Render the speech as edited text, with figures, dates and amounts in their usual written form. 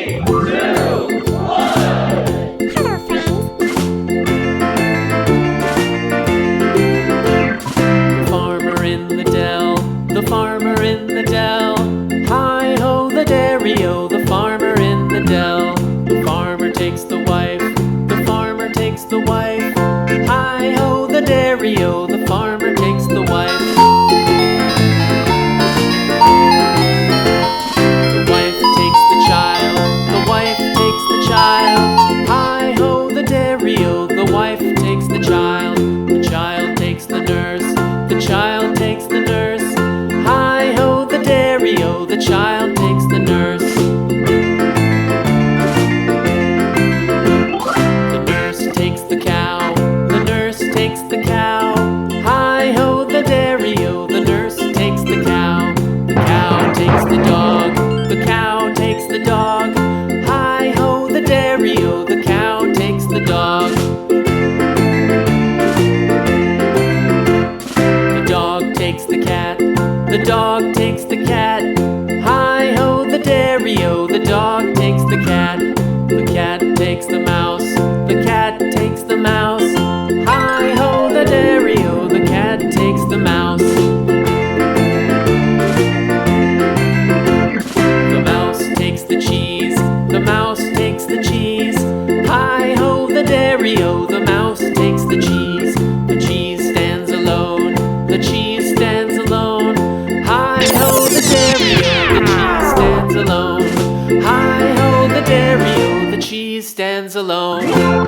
The farmer in the dell. Hi-ho, the dairy-o, the farmer in the dell. The farmer takes the wife, the farmer takes the wife. Hi-ho, the dairy-o, the farmer takes the wife. The wife takes the child, the wife takes the child. Hi-ho, the dairy-o, the wife takes the child. The child takes the nurse, the child takes the nurse. Hi-ho, the dairy-o, the child takes the nurse. The nurse takes the cow, the nurse takes the cow. Hi-ho, the dairy-o, the nurse takes the cow. The cow takes the dog, the cow takes the dog. Hi-ho, the dairy-o, the cow takes the dog. The dog takes the cat, the dog takes the cat. Hi-ho, the dairy-o, the dog takes the cat. The cat takes the mouse, the cat takes the mouse. Hi-ho, the dairy-o, the cat takes the mouse. The mouse takes the cheese, the mouse takes the cheese. Hi-ho, the dairy-o, the mouse takes the cheese. The cheese stands alone, the cheese stands alone. Hi-ho, the dairy-o, the cheese stands alone. Hi-ho, the dairy-o, the cheese stands alone.